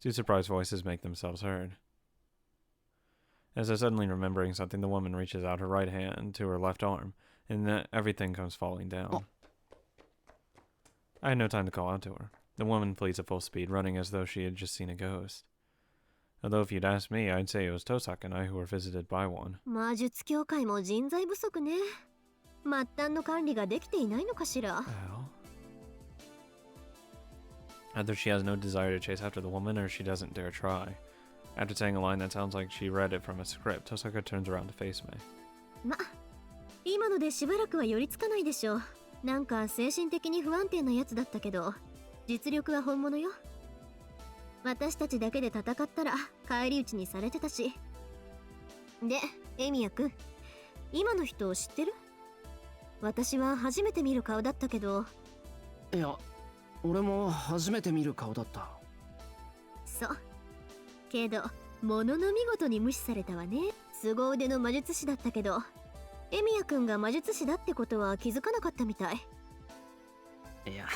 Two surprised voices make themselves heard. As though suddenly remembering something, the woman reaches out her right hand to her left arm, and everything comes falling down. I had no time to call out to her. The woman flees at full speed, running as though she had just seen a ghost. Although if you'd asked me, I'd say it was Tosaka and I who were visited by one. 魔術協会も人材不足ね。末端の管理ができていないのかしら。Either she has no desire to chase after the woman, or she doesn't dare try. After saying a line that sounds like she read it from a script, Tosaka turns around to face me. ま、今のでしばらくは寄りつかないでしょう。なんか精神的に不安定なやつだったけど、実力は本物よ。私たちだけで戦ったら返り討ちにされてたし。で、エミヤくん、今の人を知ってる？私は初めて見る顔だったけど。いや、俺も初めて見る顔だった。そう。けど、ものの見事に無視されたわね。凄腕の魔術師だったけど、エミヤくんが魔術師だってことは気づかなかったみたい。いや、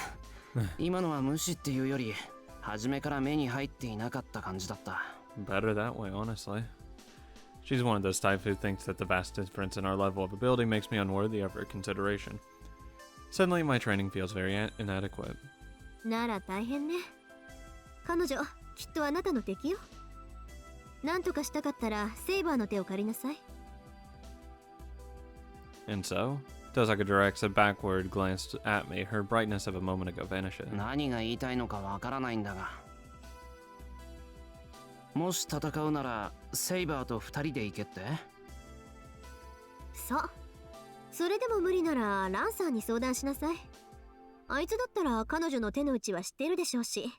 今のは無視っていうより、初めから目に入っていなかった感じだった。Better that way, honestly. She's one of those type who thinks that the vast difference in our level of ability makes me unworthy of her consideration. Suddenly, my training feels very inadequate. なら大変ね。彼女、きっとあなたの敵よ。なんとかしたかったらセイバーの手を借りなさい。And so, Tosaka directs a backward glance at me. Her brightness of a moment ago vanishes. 何が言いたいのかわからないんだが。もし戦うなら、セイバーと二人で行けって？そう。それでも無理ならランサーに相談しなさい。あいつだったら彼女の手の内は知っているでしょうし。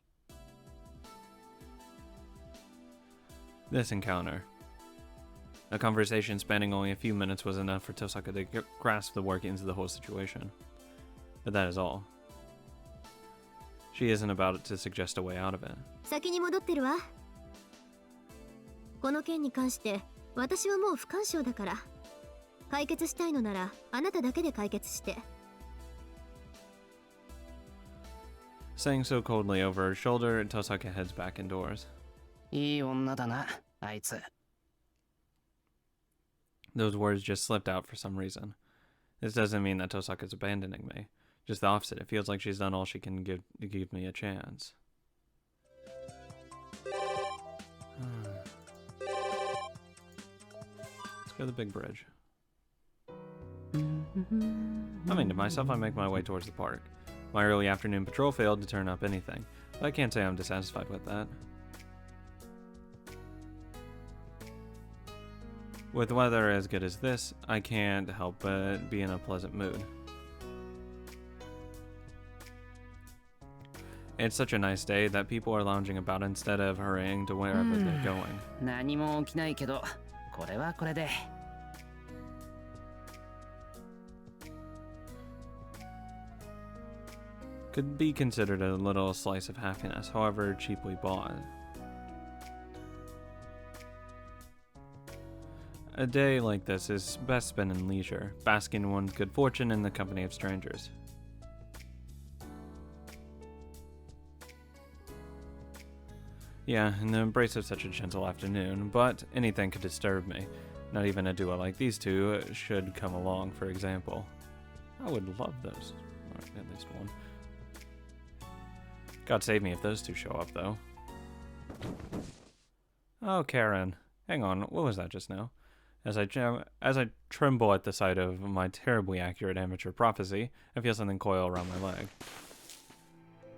This encounter. A conversation spanning only a few minutes was enough for Tosaka to grasp the workings of the whole situation. But that is all. She isn't about to suggest a way out of it. 先に戻ってるわ。この件に関して私はもう不干渉だから。解決したいのならあなただけで解決して。Saying so coldly over her shoulder, Tosaka heads back indoors. いい女だな、あいつ。Those words just slipped out for some reason. This doesn't mean that Tosaka's abandoning me. Just the opposite. It feels like she's done all she can to give me a chance. Let's go to the big bridge. Humming to myself, I make my way towards the park. My early afternoon patrol failed to turn up anything, but I can't say I'm dissatisfied with that. With weather as good as this, I can't help but be in a pleasant mood. It's such a nice day that people are lounging about instead of hurrying to wherever they're going. 何も起きないけど、これはこれで。Could be considered a little slice of happiness, however cheaply bought. A day like this is best spent in leisure, basking in one's good fortune in the company of strangers. Yeah, in the embrace of such a gentle afternoon, but anything could disturb me. Not even a duo like these two should come along, for example. I would love those. Or at least one. God save me if those two show up, though. Oh, Karen. Hang on, what was that just now? As I tremble at the sight of my terribly accurate amateur prophecy, I feel something coil around my leg.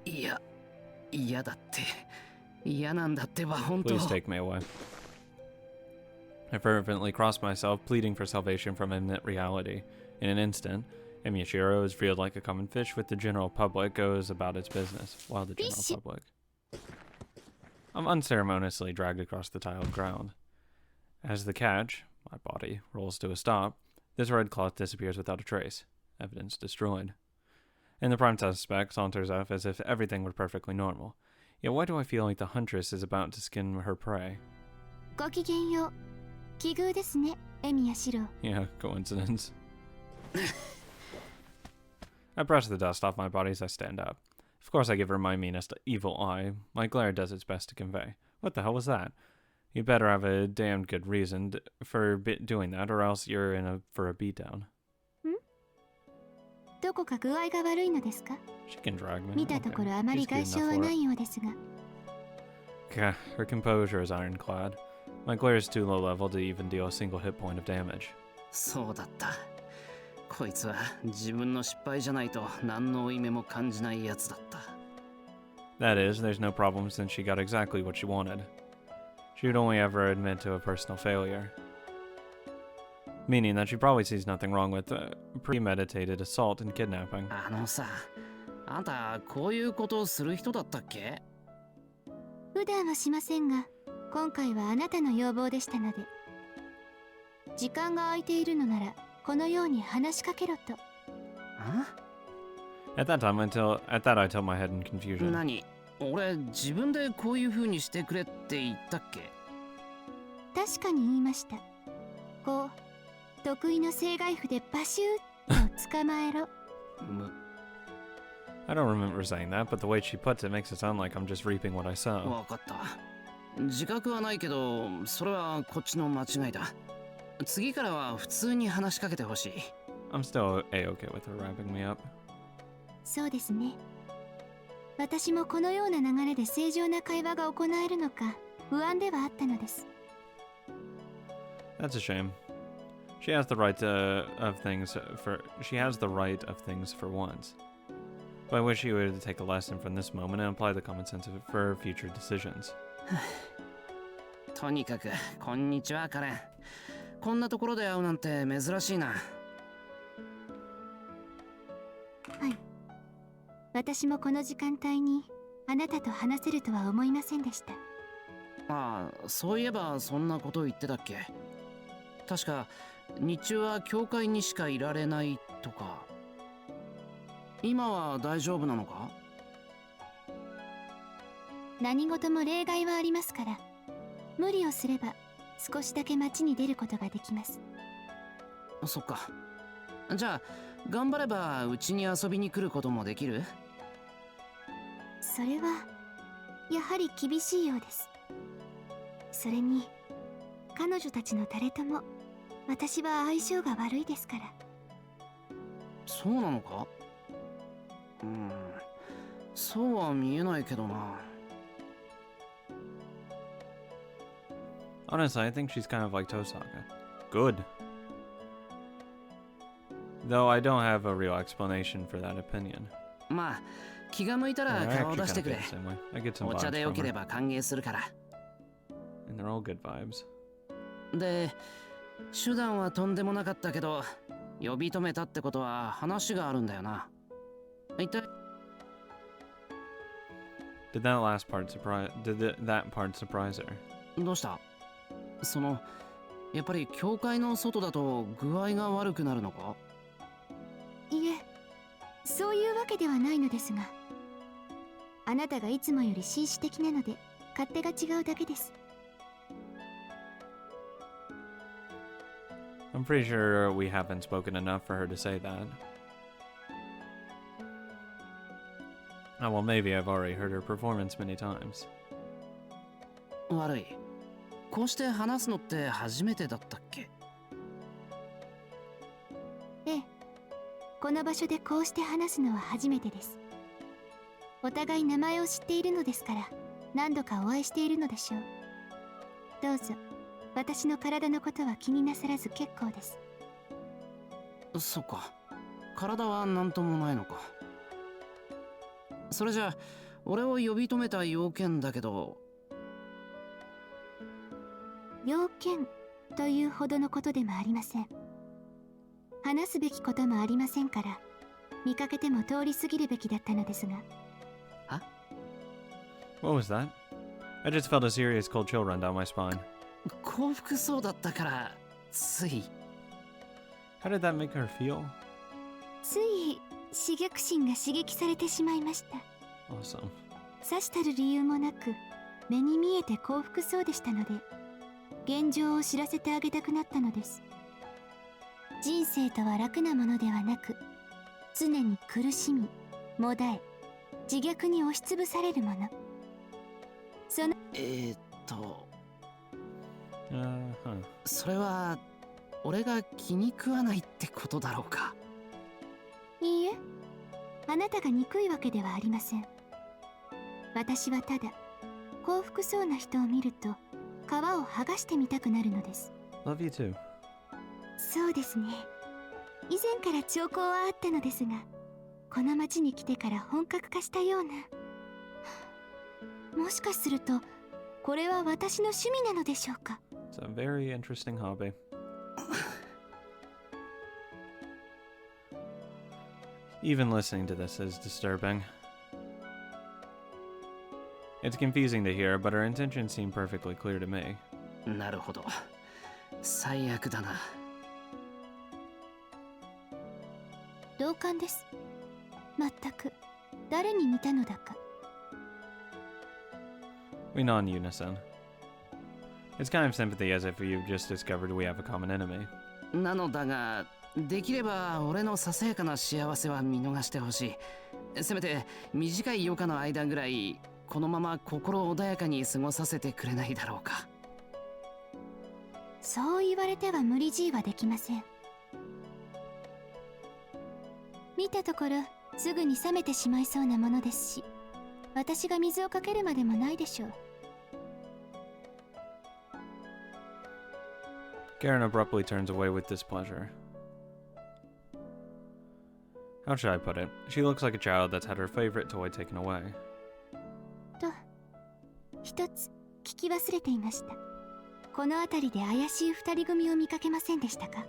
いや、嫌だって。嫌なんだってば、本当。 Please take me away. I fervently cross myself, pleading for salvation from imminent reality. In an instant, Miyashiro is freed like a common fish, with the general public goes about its business, while the general public. I'm unceremoniously dragged across the tiled ground. As the catch, my body, rolls to a stop, this red cloth disappears without a trace, evidence destroyed. And the prime suspect saunters off as if everything were perfectly normal. Yet why do I feel like the huntress is about to skin her prey? ごきげんよう。奇遇ですね、エミヤシロ。 Yeah, coincidence. I brush the dust off my body as I stand up. Of course, I give her my meanest evil eye. My glare does its best to convey. What the hell was that? You'd better have a damned good reason for doing that, or else you're in for a beatdown. どこか具合が悪いのですか？ She can drag me. 見たところあまり She's good 外傷 enough は for な it. いようですが。Gah, her composure is ironclad. My glare is too low level to even deal a single hit point of damage. そうだった。こいつは自分の失敗じゃないと何の負い目も感じないやつだった。That is, there's no problem since she got exactly what she wanted. She would only ever admit to a personal failure. Meaning that she probably sees nothing wrong with premeditated assault and kidnapping. あのさ、あんたこういうことをする人だったっけ？普段はしませんが、今回はあなたの要望でしたので。時間が空いているのなら、このように話しかけろと。At that time, at that I tilt my head in confusion. 何？俺自分でこういう風にしてくれって言ったっけ？確かに言いました。こう、得意の正外譜でバシューッと捕まえろ。I don't remember saying that, but the way she puts it makes it sound like I'm just reaping what I sow. わかった。自覚はないけど、それはこっちの間違いだ。次からは普通に話しかけてほしい。I'm still a-okay with her wrapping me up. そうですね。私もこのような流れで正常な会話が行えるのか不安ではあったのです。That's a shame. She has the right of things for once. But I wish she would take a lesson from this moment and apply the common sense for future decisions. とにかく、こんにちは、カレン。こんなところで会うなんて珍しいな。はい。私もこの時間帯にあなたと話せるとは思いませんでした。ああ、そういえばそんなこと言ってたっけ？確か日中は教会にしかいられないとか。今は大丈夫なのか？何事も例外はありますから、無理をすれば少しだけ街に出ることができます。そっか。じゃあ頑張ればうちに遊びに来ることもできる？それはやはり厳しいようです。それに彼女たちの誰とも私は相性が悪いですから。そうなのか？そうは見えないけどな。Honestly, I think she's kind of like Tosaka. Good. Though I don't have a real explanation for that opinion. まあ、気が向いたら I 顔 actually 出して kind く of れ。 feel the same way. I get some お茶 vibes でよ from けれ her. ば歓迎するから。And they're all good vibes. で、手段はとんでもなかったけど、呼び止めたってことは話があるんだよな。一体 Did that part surprise her? どうした？やっぱり教会の外だと具合が悪くなるのか？いえ、そういうわけではないのですが、あなたがいつもより紳士的なので勝手が違うだけです。I'm pretty sure we haven't spoken enough for her to say that. Oh, well, maybe I've already heard her performance many times. 悪い。こうして話すのって初めてだったっけ？ええ、この場所でこうして話すのは初めてです。お互い名前を知っているのですから何度かお会いしているのでしょう。どうぞ私の体のことは気になさらず結構です。そっか。体は何ともないのか。それじゃあ俺を呼び止めた要件だけど。要件というほどのことでもありません。話すべきこともありませんから、見かけても通り過ぎるべきだったのですが。は？ What was that? I just felt a serious cold chill run down my spine. 幸福そうだったからつい。How did that make her feel? つい刺激心が刺激されてしまいました。Awesome. さしたる理由もなく目に見えて幸福そうでしたので、現状を知らせてあげたくなったのです。人生とは楽なものではなく、常に苦しみ、もだえ、自虐に押しつぶされるもの。そのhuh. それは俺が気に食わないってことだろうか。いいえ、あなたが憎いわけではありません。私はただ幸福そうな人を見ると皮を剥がしてみたくなるのです。 Love you too. そうですね。以前から兆候はあったのですが、この町に来てから本格化したような。もしかするとこれは私の趣味なのでしょうか。 It's a very interesting hobby. Even listening to this is disturbing. It's confusing to hear, but her intentions seem perfectly clear to me. なるほど。最悪だな。同感です。全く誰に似たのだか。 We nod in unison. It's kind of sympathy, as if you've just discovered we have a common enemy. なのだが、できれば俺のささやかな幸せは見逃してほしい。せめて短い余暇の間ぐらいこのまま心穏やかに過ごさせてくれないだろうか。そう言われては無理強いはできません。見たところすぐに冷めてしまいそうなものですし、私が水をかけるまでもないでしょう。 Garen abruptly turns away with displeasure. How should I put it? She looks like a child that's had her favorite toy taken away. と、一つ聞き忘れていました。この辺りで怪しい二人組を見かけませんでしたか？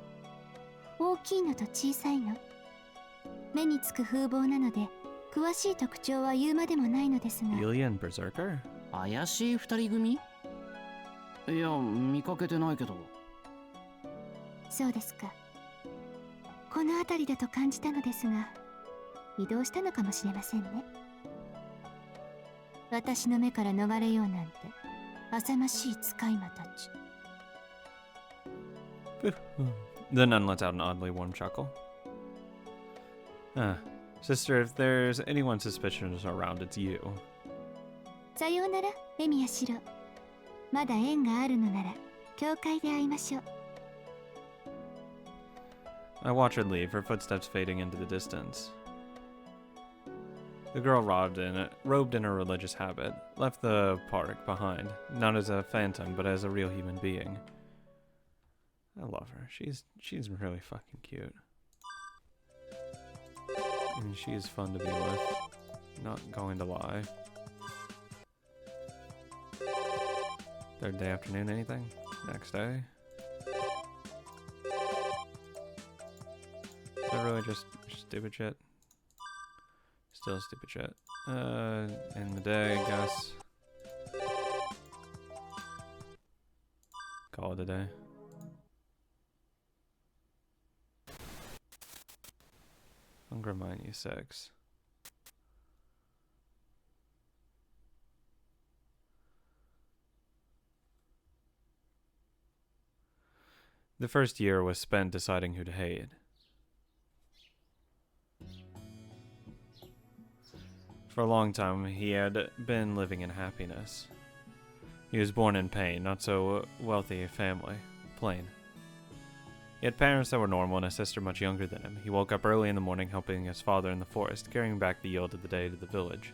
大きいのと小さいの。目につく風貌なので詳しい特徴は言うまでもないのですが。 Alien Berserker? 怪しい二人組？いや、見かけてないけど。そうですか。この辺りだと感じたのですが、移動したのかもしれませんね。私の目から逃れようなんて浅ましい使い魔たち。The nun lets out an oddly warm chuckle. Sister, if there's anyone suspicious around, it's you. さようなら、レミヤシロ。まだ縁があるのなら、教会で会いましょう。I watch her leave, her footsteps fading into the distance. The girl, robed in her religious habit, left the park behind, not as a phantom, but as a real human being. I love her. She's really fucking cute. I mean, she is fun to be with. Not going to lie. Third day afternoon, anything? Next day? Is that really just stupid shit? Still stupid shit. In the day, I guess. Call it a day. Hunger Mine 6. The first year was spent deciding who to hate. For a long time, he had been living in happiness. He was born in pain, not so wealthy a family. Plain. He had parents that were normal and a sister much younger than him. He woke up early in the morning helping his father in the forest, carrying back the yield of the day to the village.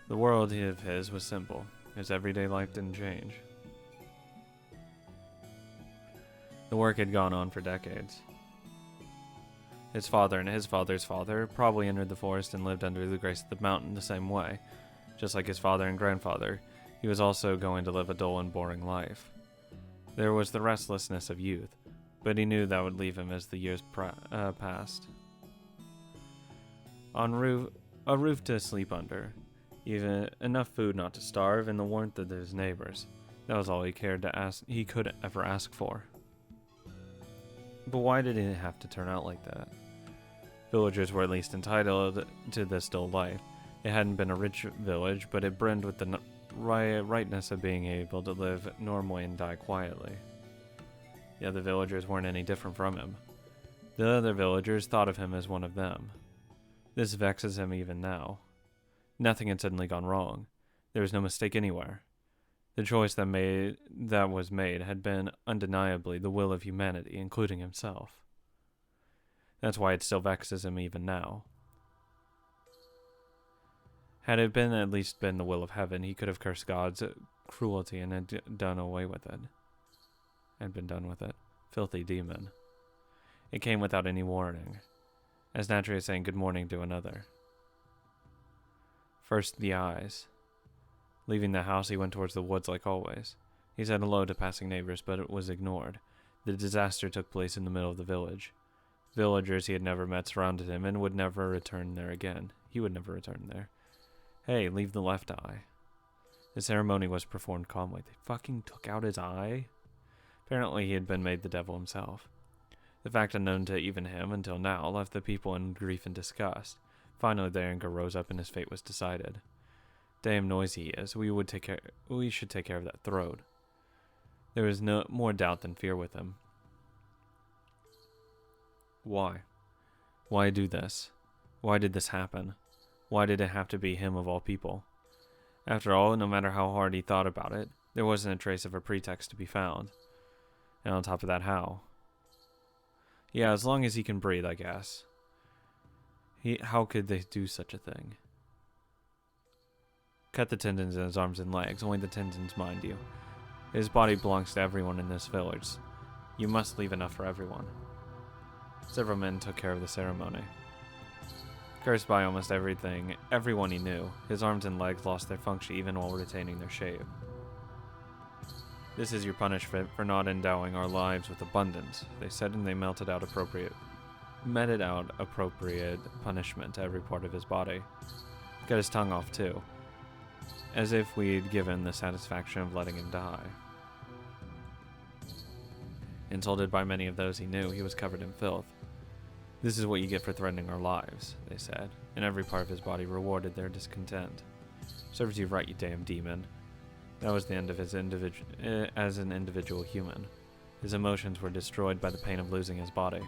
The world of his was simple. His everyday life didn't change. The work had gone on for decades. His father and his father's father probably entered the forest and lived under the grace of the mountain the same way. Just like his father and grandfather, he was also going to live a dull and boring life. There was the restlessness of youth, but he knew that would leave him as the years passed. A roof to sleep under, even enough food not to starve, and the warmth of his neighbors. That was all he could ever ask for. But why did it have to turn out like that? Villagers were at least entitled to this dull life. It hadn't been a rich village, but it brimmed with the rightness of being able to live normally and die quietly. The other villagers weren't any different from him. The other villagers thought of him as one of them. This vexes him even now. Nothing had suddenly gone wrong. There was no mistake anywhere. The choice that was made had been undeniably the will of humanity, including himself. That's why it still vexes him even now. Had it at least been the will of heaven, he could have cursed God's cruelty and had done away with it. And been done with it. Filthy demon. It came without any warning, as naturally as saying good morning to another. First the eyes. Leaving the house, he went towards the woods like always. He said hello to passing neighbors, but it was ignored. The disaster took place in the middle of the village. Villagers he had never met surrounded him and would never return there again. He would never return there. Hey, leave the left eye. The ceremony was performed calmly. They fucking took out his eye? Apparently he had been made the devil himself. The fact unknown to even him until now left the people in grief and disgust. Finally their anger rose up and his fate was decided. Damn noisy he is. We should take care of that throat. There was no more doubt than fear with him. Why? Why do this? Why did this happen? Why did it have to be him of all people? After all, no matter how hard he thought about it, there wasn't a trace of a pretext to be found. And on top of that, how? Yeah, as long as he can breathe, I guess. How could they do such a thing? Cut the tendons in his arms and legs, only the tendons, mind you. His body belongs to everyone in this village. You must leave enough for everyone. Several men took care of the ceremony. Cursed by almost everyone he knew, his arms and legs lost their function even while retaining their shape. This is your punishment for not endowing our lives with abundance, they said, and they meted out appropriate punishment to every part of his body. Cut his tongue off too, as if we'd given the satisfaction of letting him die. Insulted by many of those he knew, he was covered in filth. This is what you get for threatening our lives, they said, and every part of his body rewarded their discontent. Serves you right, you damn demon. That was the end of his as an individual human. His emotions were destroyed by the pain of losing his body.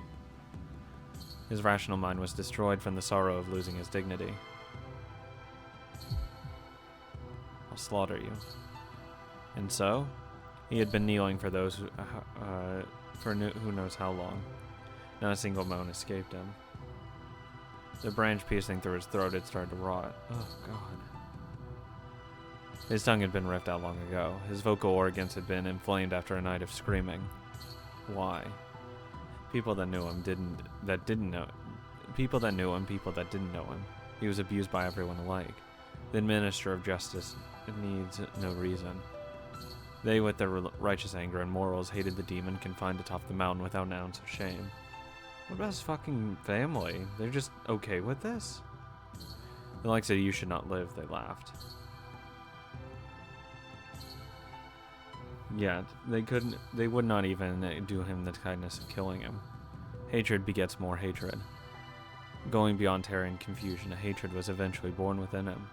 His rational mind was destroyed from the sorrow of losing his dignity. I'll slaughter you. And so, he had been kneeling for those who knows how long. Not a single moan escaped him. The branch piercing through his throat had started to rot. Oh, God. His tongue had been ripped out long ago. His vocal organs had been inflamed after a night of screaming. Why? People that knew him didn't know him. He was abused by everyone alike. The administrator of justice needs no reason. They, with their righteous anger and morals, hated the demon confined atop the mountain without an ounce of shame. What about his fucking family? They're just okay with this? The likes of you should not live, they laughed. Yet, they would not even do him the kindness of killing him. Hatred begets more hatred. Going beyond terror and confusion, a hatred was eventually born within him.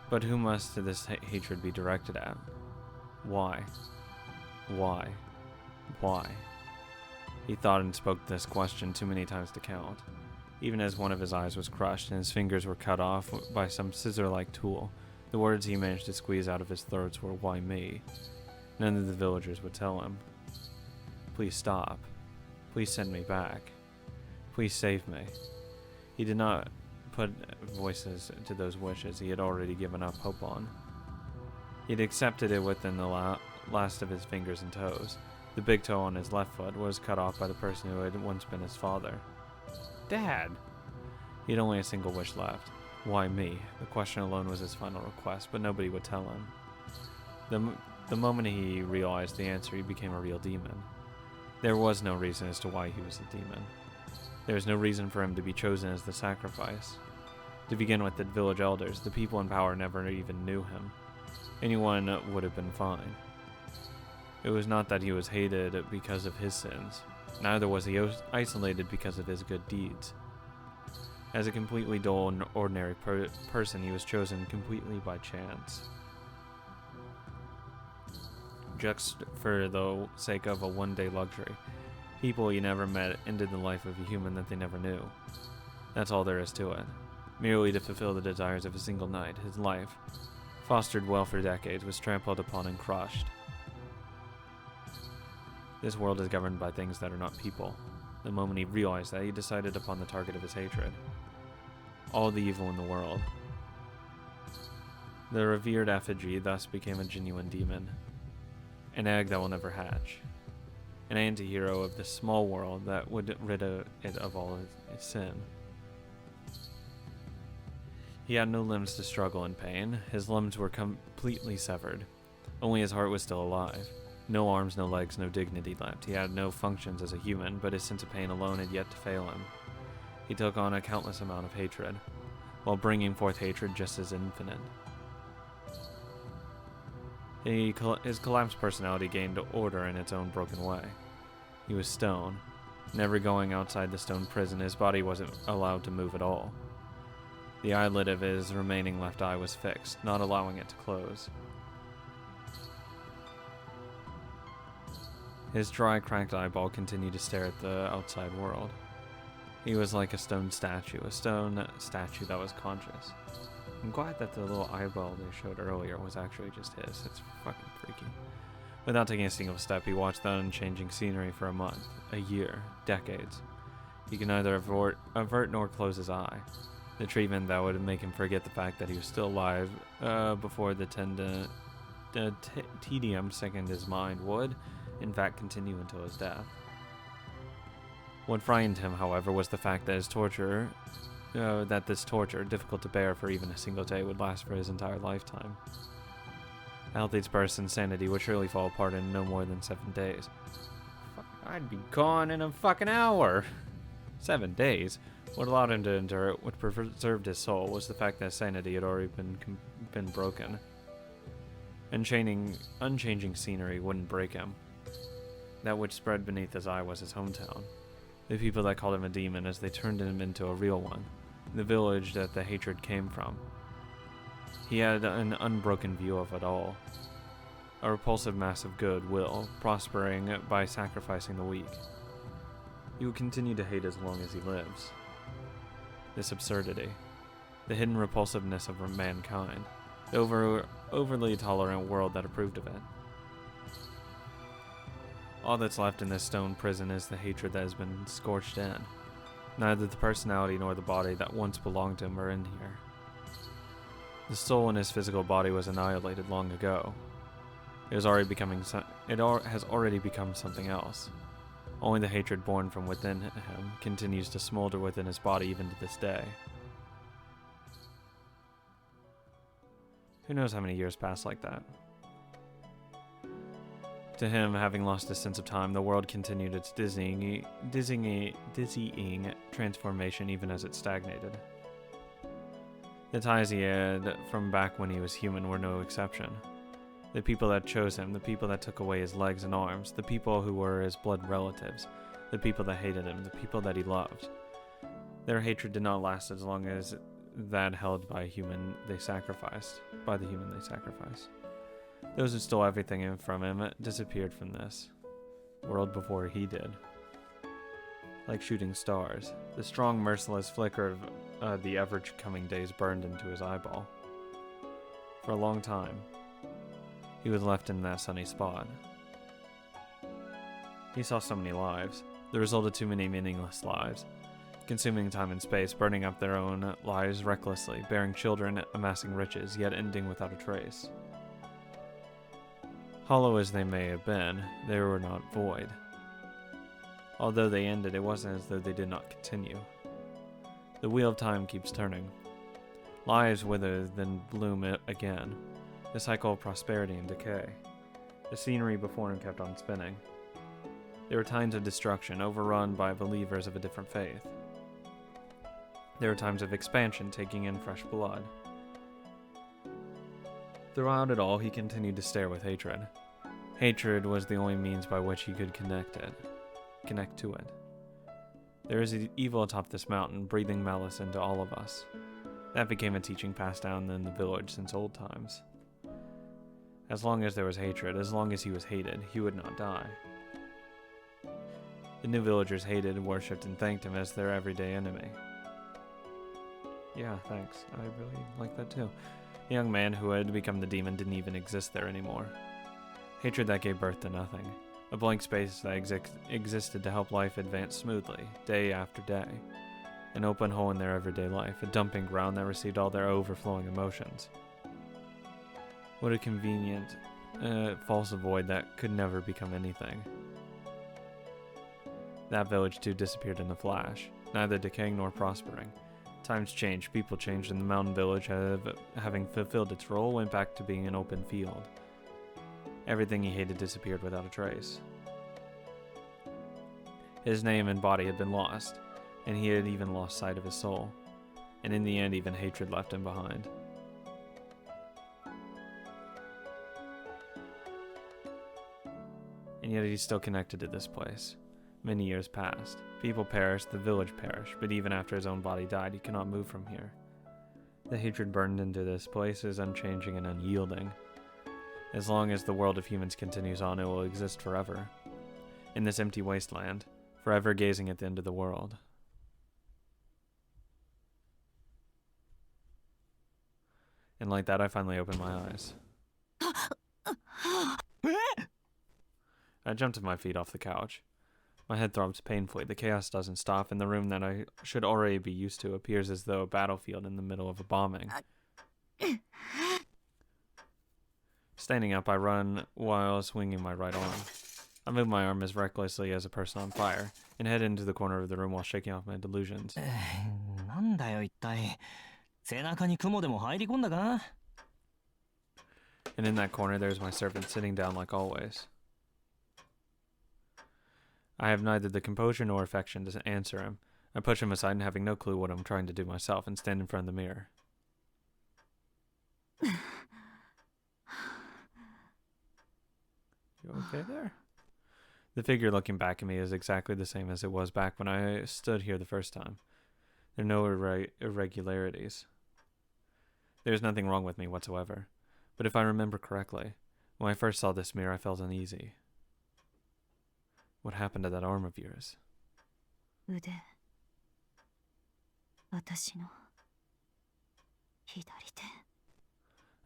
But who must this hatred be directed at? Why? Why? Why? He thought and spoke this question too many times to count. Even as one of his eyes was crushed and his fingers were cut off by some scissor-like tool, the words he managed to squeeze out of his throat were, "Why me?" None of the villagers would tell him. Please stop. Please send me back. Please save me. He did not put voices to those wishes he had already given up hope on. He had accepted it within the last of his fingers and toes. The big toe on his left foot was cut off by the person who had once been his father. Dad! He had only a single wish left. Why me? The question alone was his final request, but nobody would tell him. The moment he realized the answer, he became a real demon. There was no reason as to why he was a demon. There was no reason for him to be chosen as the sacrifice. To begin with, the village elders, the people in power, never even knew him. Anyone would have been fine. It was not that he was hated because of his sins. Neither was he isolated because of his good deeds. As a completely dull and ordinary person, he was chosen completely by chance. Just for the sake of a one-day luxury. People he never met ended the life of a human that they never knew. That's all there is to it. merely to fulfill the desires of a single night. His life, fostered well for decades, was trampled upon and crushed. This world is governed by things that are not people. The moment he realized that, he decided upon the target of his hatred. All the evil in the world. The revered effigy thus became a genuine demon. An egg that will never hatch. An anti-hero of this small world that would rid it of all its sin. He had no limbs to struggle in pain. His limbs were completely severed. Only his heart was still alive. No arms, no legs, no dignity left. He had no functions as a human, but his sense of pain alone had yet to fail him. He took on a countless amount of hatred, while bringing forth hatred just as infinite. His collapsed personality gained order in its own broken way. He was stone. Never going outside the stone prison, his body wasn't allowed to move at all. The eyelid of his remaining left eye was fixed, not allowing it to close. His dry, cracked eyeball continued to stare at the outside world. He was like a stone statue that was conscious. I'm glad that the little eyeball they showed earlier was actually just his. It's fucking freaky. Without taking a single step, he watched the unchanging scenery for a month, a year, decades. He could neither avert nor close his eye. The treatment that would make him forget the fact that he was still alive before the tedium sickened his mind would, in fact, continue until his death. What frightened him, however, was the fact that this torture, difficult to bear for even a single day, would last for his entire lifetime. A healthy person's sanity would surely fall apart in no more than 7 days. I'd be gone in a fucking hour. 7 days. What allowed him to endure it, what preserved his soul, was the fact that sanity had already been broken. Unchanging scenery wouldn't break him. That which spread beneath his eye was his hometown. The people that called him a demon as they turned him into a real one. The village that the hatred came from. He had an unbroken view of it all. A repulsive mass of goodwill, prospering by sacrificing the weak. He will continue to hate as long as he lives. This absurdity. The hidden repulsiveness of mankind. The overly tolerant world that approved of it. All that's left in this stone prison is the hatred that has been scorched in. Neither the personality nor the body that once belonged to him are in here. The soul in his physical body was annihilated long ago. It has already become something else. Only the hatred born from within him continues to smolder within his body even to this day. Who knows how many years passed like that? To him, having lost his sense of time, the world continued its dizzying transformation even as it stagnated. The ties he had from back when he was human were no exception. The people that chose him, the people that took away his legs and arms, the people who were his blood relatives, the people that hated him, the people that he loved. Their hatred did not last as long as that held by the human they sacrificed. Those who stole everything from him disappeared from this world before he did. Like shooting stars, the strong, merciless flicker of the ever-coming days burned into his eyeball. For a long time, he was left in that sunny spot. He saw so many lives, the result of too many meaningless lives, consuming time and space, burning up their own lives recklessly, bearing children, amassing riches, yet ending without a trace. Hollow as they may have been, they were not void. Although they ended, it wasn't as though they did not continue. The wheel of time keeps turning. Lives wither, then bloom again. The cycle of prosperity and decay. The scenery before him kept on spinning. There were times of destruction, overrun by believers of a different faith. There were times of expansion, taking in fresh blood. Throughout it all, he continued to stare with hatred. Hatred was the only means by which he could connect to it. There is evil atop this mountain, breathing malice into all of us. That became a teaching passed down in the village since old times. As long as there was hatred, as long as he was hated, he would not die. The new villagers hated, worshipped, and thanked him as their everyday enemy. Yeah, thanks. I really like that too. The young man who had become the demon didn't even exist there anymore. Hatred that gave birth to nothing. A blank space that existed to help life advance smoothly, day after day. An open hole in their everyday life, a dumping ground that received all their overflowing emotions. What a convenient, false void that could never become anything. That village too disappeared in a flash, neither decaying nor prospering. Times changed, people changed, and the mountain village, having fulfilled its role, went back to being an open field. Everything he hated disappeared without a trace. His name and body had been lost, and he had even lost sight of his soul. And in the end, even hatred left him behind. And yet he's still connected to this place. Many years passed. People perished, the village perished, but even after his own body died, he cannot move from here. The hatred burned into this place is unchanging and unyielding. As long as the world of humans continues on, it will exist forever. In this empty wasteland, forever gazing at the end of the world. And like that, I finally opened my eyes. I jumped to my feet off the couch. My head throbs painfully. The chaos doesn't stop, and the room that I should already be used to appears as though a battlefield in the middle of a bombing. Standing up, I run while swinging my right arm. I move my arm as recklessly as a person on fire, and head into the corner of the room while shaking off my delusions. なんだよ一体。背中に雲でも入り込んだか? And in that corner, there's my servant sitting down like always. I have neither the composure nor affection to answer him. I push him aside and having no clue what I'm trying to do myself and stand in front of the mirror. You okay there? The figure looking back at me is exactly the same as it was back when I stood here the first time. There are no irregularities. There's nothing wrong with me whatsoever. But if I remember correctly, when I first saw this mirror, I felt uneasy. What happened to that arm of yours? 腕。私の左手。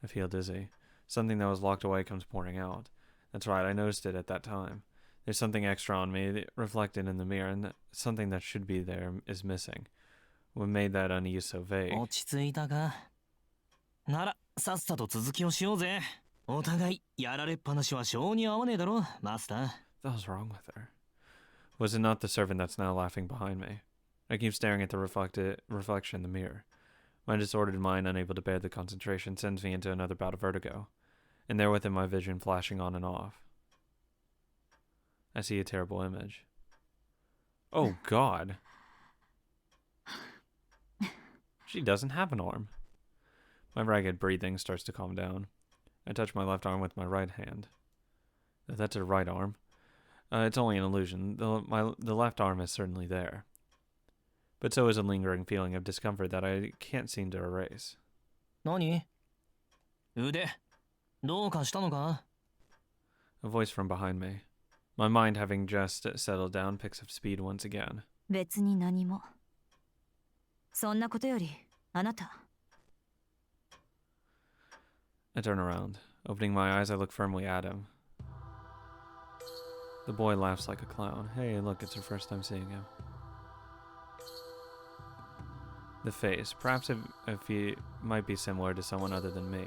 I feel dizzy. Something that was locked away comes pouring out. That's right, I noticed it at that time. There's something extra on me reflected in the mirror, and something that should be there is missing. What made that unease so vague? 落ち着いたか? なら、さっさと続きをしようぜ。お互い、やられっぱなしは性に合わねえだろ、マスター。 What was wrong with her? Was it not the servant that's now laughing behind me? I keep staring at the reflection in the mirror. My disordered mind, unable to bear the concentration, sends me into another bout of vertigo. And there within my vision, flashing on and off, I see a terrible image. Oh, God. She doesn't have an arm. My ragged breathing starts to calm down. I touch my left arm with my right hand. That's her right arm. It's only an illusion. The left arm is certainly there. But so is a lingering feeling of discomfort that I can't seem to erase. 何? 腕、どうかしたのか? A voice from behind me. My mind, having just settled down, picks up speed once again. 別に何も。そんなことより、あなた。I turn around. Opening my eyes, I look firmly at him. The boy laughs like a clown. Hey, look, it's her first time seeing him. The face. Perhaps if he might be similar to someone other than me.